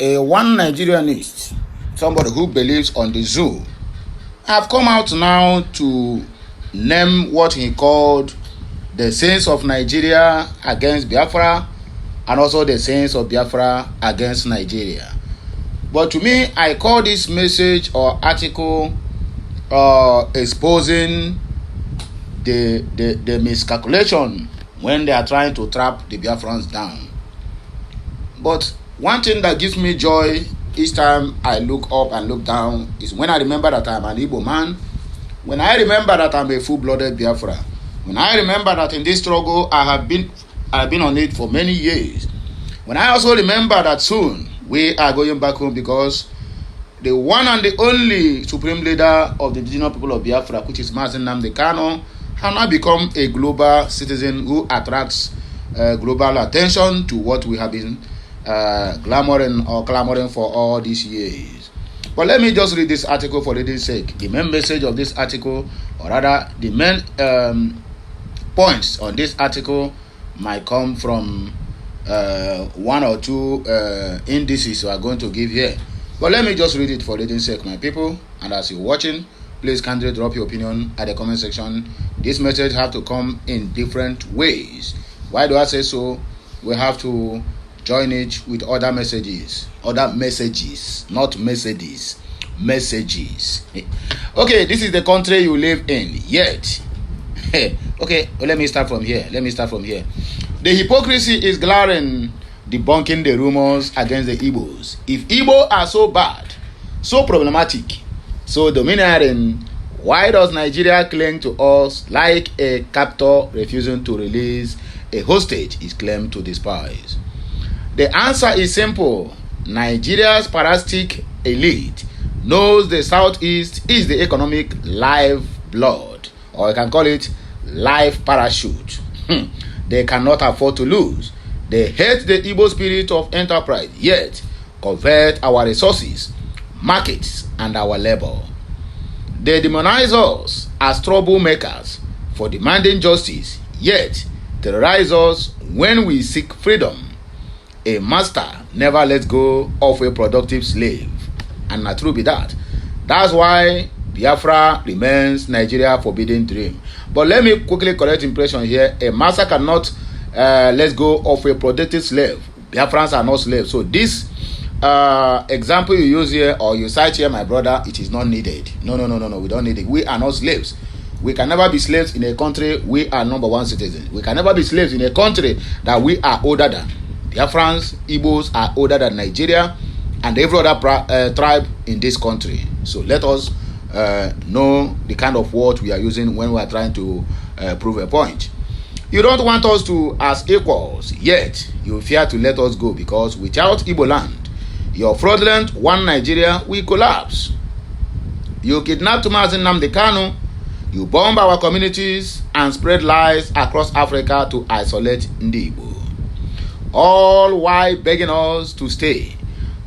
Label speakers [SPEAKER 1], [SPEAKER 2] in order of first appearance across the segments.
[SPEAKER 1] a one Nigerianist, somebody who believes on the zoo, have come out now to name what he called the sins of Nigeria against Biafra and also the sins of Biafra against Nigeria. But to me, I call this message or article exposing the miscalculation when they are trying to trap the Biafrans down. But one thing that gives me joy each time I look up and look down is when I remember that I'm an Igbo man, when I remember that I'm a full-blooded Biafra, when I remember that in this struggle I've been on it for many years, when I also remember that soon we are going back home because the one and the only supreme leader of the indigenous people of Biafra, which is Mazi Nnamdi Kanu, has now become a global citizen who attracts global attention to what we have been clamoring for all these years. But let me just read this article for reading's sake. The main message of this article, or rather the main points on this article, might come from one or two indices we are going to give here. But let me just read it for reading's sake, my people. And as you're watching, please kindly drop your opinion at the comment section. This message have to come in different ways. Why do I say so? We have to join it with other messages, not messages. Okay, this is the country you live in, yet. Okay, well, let me start from here. The hypocrisy is glaring, debunking the rumors against the Igbos. If Igbo are so bad, so problematic, so domineering, why does Nigeria cling to us like a captor refusing to release a hostage is claimed to despise? The answer is simple. Nigeria's parasitic elite knows the Southeast is the economic lifeblood, or I can call it life parachute. They cannot afford to lose. They hate the Igbo spirit of enterprise, yet covet our resources, markets, and our labor. They demonize us as troublemakers for demanding justice, yet terrorize us when we seek freedom. A master never lets go of a productive slave, and not true be that. That's why Biafra remains Nigeria's forbidden dream. But let me quickly correct impression here. A master cannot let go of a productive slave. Biafrans are not slaves. So this example you use here or you cite here, my brother, it is not needed. No, we don't need it. We are not slaves. We can never be slaves in a country we are number one citizens. We can never be slaves in a country that we are older than. Biafrans, Igbos are older than Nigeria and every other tribe in this country. So let us know the kind of word we are using when we are trying to prove a point. You don't want us to as equals, yet you fear to let us go because without Igbo land, your fraudulent one Nigeria will collapse. You kidnapped Mazi Nnamdi Kanu, you bomb our communities and spread lies across Africa to isolate Ndi Igbo. All while begging us to stay.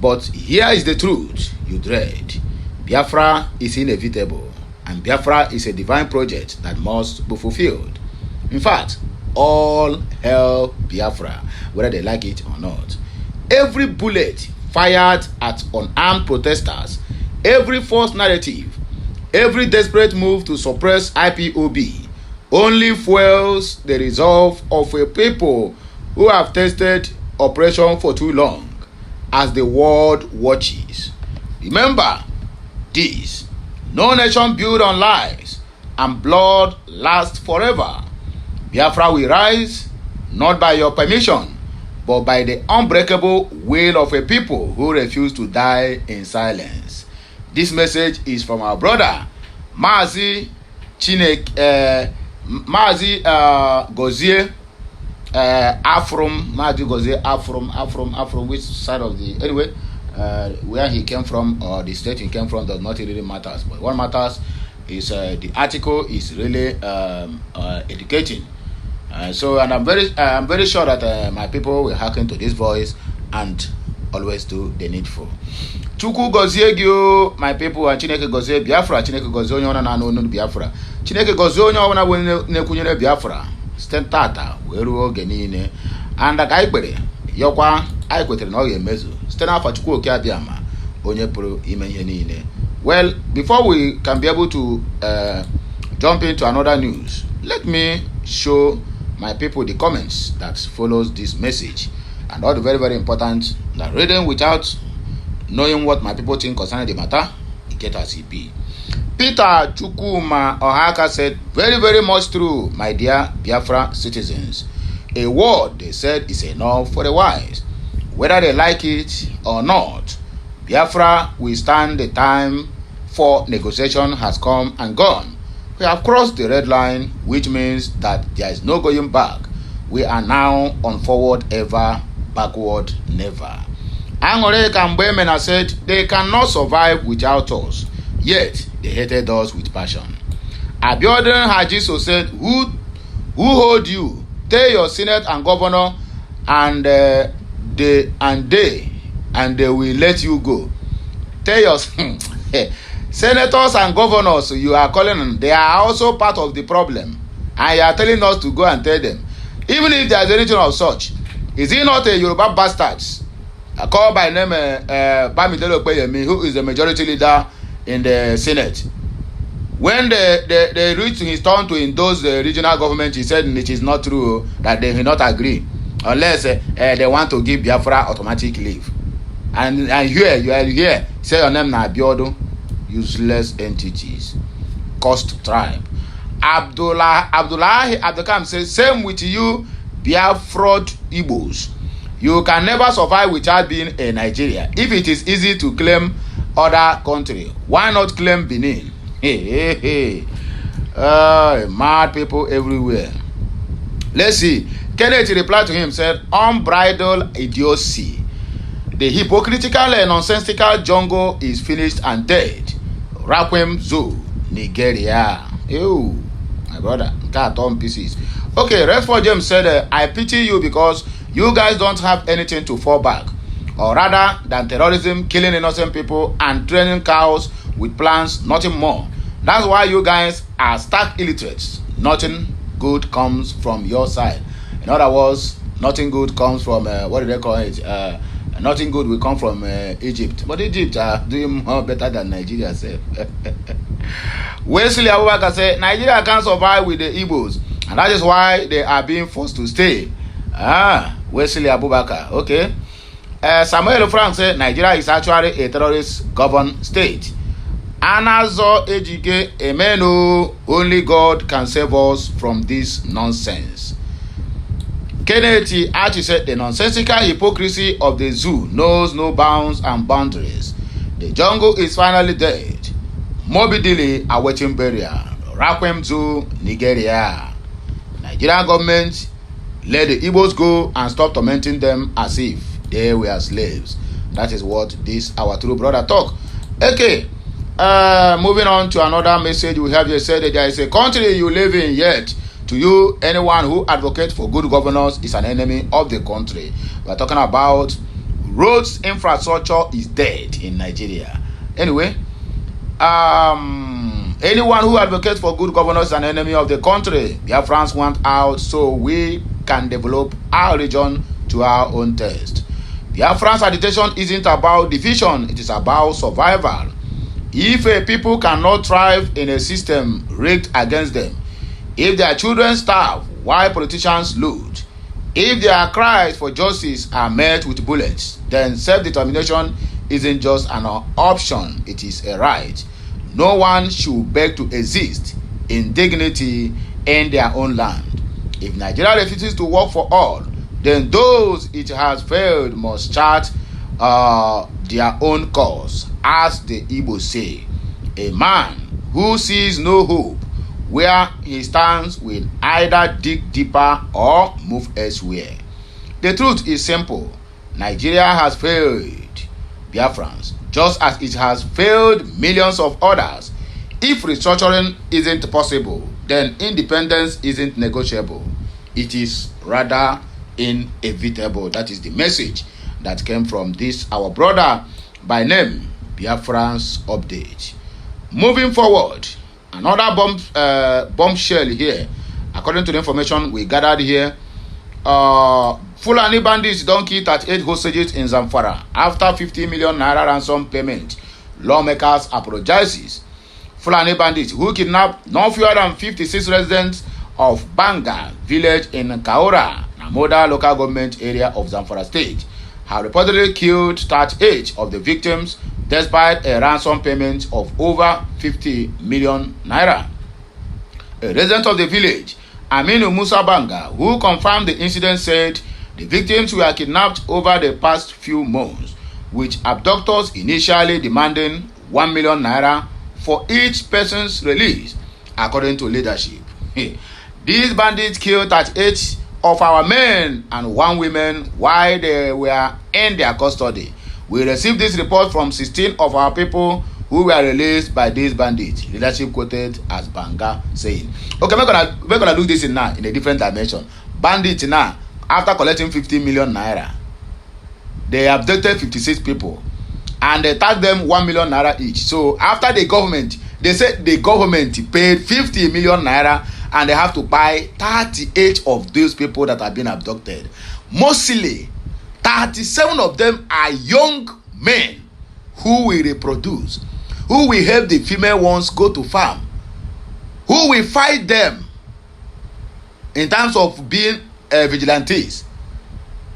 [SPEAKER 1] But here is the truth you dread. Biafra is inevitable, and Biafra is a divine project that must be fulfilled. In fact, all hell Biafra, whether they like it or not. Every bullet fired at unarmed protesters, every false narrative, every desperate move to suppress IPOB only fuels the resolve of a people who have tasted oppression for too long as the world watches. Remember this: no nation built on lies and blood lasts forever. Biafra will rise not by your permission but by the unbreakable will of a people who refuse to die in silence. This message is from our brother Mazi Gozie Afrom, which side of the anyway, where he came from or the state he came from does not really matters. But what matters is the article is really educating. And I'm very sure that my people will hearken to this voice and always do the needful. Chukwu gozie gị, my people, and Chineke gozie Biafra. Chineke gozie onye ọna na-anụ Biafra. Chineke gozie onye ọbụla na-ekwunyere Biafra site tata wee ruo oge niile. And ka anyị kpere yọkwa anyị kwetere na ọ ga-emezu. site n'afa Chukwu oke abịama onye pụrụ ime ihe niile. Well, before we can be able to jump into another news, let me show my people the comments that follows this message, and all the very, very important that reading without knowing what my people think concerning the matter, it get as it be. Peter Chukuma Ohaka said, very, very much true, my dear Biafra citizens. A word, they said, is enough for the wise. Whether they like it or not, Biafra will stand. The time for negotiation has come and gone. We have crossed the red line, which means that there is no going back. We are now on forward ever, backward never. Angore Kambemena said, they cannot survive without us, yet they hated us with passion. Abiodun Hajiso said, who hold you? Tell your senate and governor, and they will let you go. Tell your senators and governors you are calling them, they are also part of the problem, and you are telling us to go and tell them. Even if there is anything of such, is he not a Yoruba bastard called by name Bamidele Opeyemi, who is the majority leader in the Senate? When they reached his turn to endorse the regional government, he said it is not true, that they will not agree unless they want to give Biafra automatic leave. And here you are here, say your name na Abiodun. Useless entities, cost tribe. Abdullahi Abdulkam says, same with you, Biafra Igbos. You can never survive without being a Nigeria. If it is easy to claim other country, why not claim Benin? Mad people everywhere. Let's see. Kenneth replied to him, said, unbridled idiocy. The hypocritical and nonsensical jungle is finished and dead. Rakwem Zoo, Nigeria. Ew, my brother, got on pieces. Okay, Redford James said, I pity you because you guys don't have anything to fall back, or rather than terrorism, killing innocent people, and training cows with plans, nothing more. That's why you guys are stark illiterates. Nothing good comes from your side. In other words, nothing good comes from, what do they call it? Nothing good will come from Egypt. But Egypt are doing more better than Nigeria. Wesley Abubakar said, Nigeria can't survive with the Igbos, and that is why they are being forced to stay. Wesley Abubakar. Okay. Samuel Frank said, Nigeria is actually a terrorist governed state. Anazo Ejike Emeno, only God can save us from this nonsense. Kennedy Archie said, the nonsensical hypocrisy of the zoo knows no bounds and boundaries. The jungle is finally dead. Moby Dilly awaiting burial. Rakwem Zoo, Nigeria. Nigerian government let the Igbos go and stop tormenting them as if they were slaves. That is what this our true brother talk. Okay, moving on to another message we have here. Said that there is a country you live in, yet to you, anyone who advocates for good governance is an enemy of the country. We are talking about roads infrastructure is dead in Nigeria. Anyway, anyone who advocates for good governance is an enemy of the country. Biafrans want out so we can develop our region to our own taste. Biafrans agitation isn't about division, it is about survival. If a people cannot thrive in a system rigged against them, if their children starve while politicians loot, if their cries for justice are met with bullets, then self-determination isn't just an option, it is a right. No one should beg to exist in dignity in their own land. If Nigeria refuses to work for all, then those it has failed must chart their own course. As the Igbo say, a man who sees no hope where he stands will either dig deeper or move elsewhere. The truth is simple. Nigeria has failed Biafrans, just as it has failed millions of others. If restructuring isn't possible, then independence isn't negotiable. It is rather inevitable. That is the message that came from this our brother by name Biafrans update. Moving forward, another bombshell here, according to the information we gathered here, Fulani bandits don't kill 38 hostages in Zamfara after 50 million naira ransom payment. Lawmakers apologizes. Fulani bandits who kidnapped no fewer than 56 residents of Banga village in Kaura, Namoda local government area of Zamfara state, have reportedly killed 38 of the victims despite a ransom payment of over 50 million naira. A resident of the village, Aminu Musa Banga, who confirmed the incident, said the victims were kidnapped over the past few months, with abductors initially demanding 1 million naira for each person's release, according to leadership. These bandits killed 38 of our men and 1 woman while they were in their custody. We received this report from 16 of our people who were released by these bandits. Leadership quoted as Banga saying, okay, we're gonna look this in now in a different dimension. Bandits now, after collecting 50 million naira, they abducted 56 people and they tagged them 1 million naira each. So after the government, they said the government paid 50 million naira and they have to buy 38 of those people that have been abducted. Mostly 37 of them are young men who will reproduce, who will help the female ones go to farm, who will fight them in terms of being vigilantes.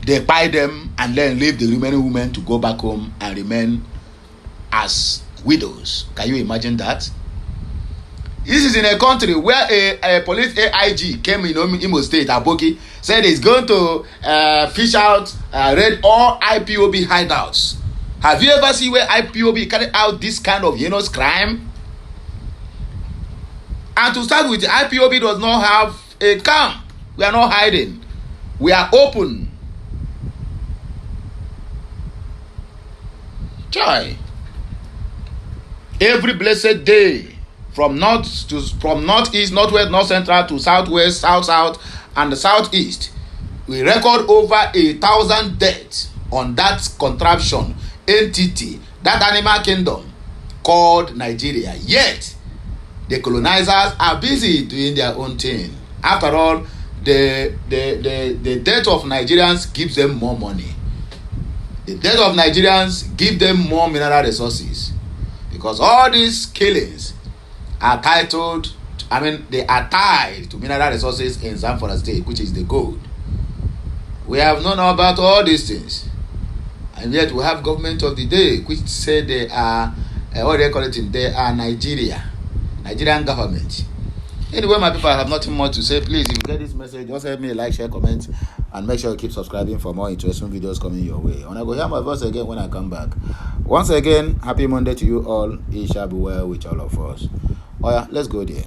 [SPEAKER 1] They buy them and then leave the remaining women to go back home and remain as widows. Can you imagine that? This is in a country where a police AIG came in Imo State, Aboki, said he's going to fish out, raid all IPOB hideouts. Have you ever seen where IPOB carry out this kind of heinous crime? And to start with, IPOB does not have a camp. We are not hiding. We are open. Joy. Every blessed day, from northeast, northwest, north central to southwest, south, and the southeast, we record over 1,000 deaths on that contraption, entity, that animal kingdom called Nigeria. Yet, the colonizers are busy doing their own thing. After all, the death of Nigerians gives them more money. The death of Nigerians give them more mineral resources. Because all these killings are titled, they are tied to mineral resources in Zamfara state, which is the gold. We have known about all these things. And yet we have government of the day, which say they are, what they call it, they are Nigerian government. Anyway, my people, I have nothing more to say. Please, if you get this message, just help me like, share, comment, and make sure you keep subscribing for more interesting videos coming your way. And I go hear my voice again when I come back. Once again, happy Monday to you all. It shall be well with all of us. Oh yeah, let's go there.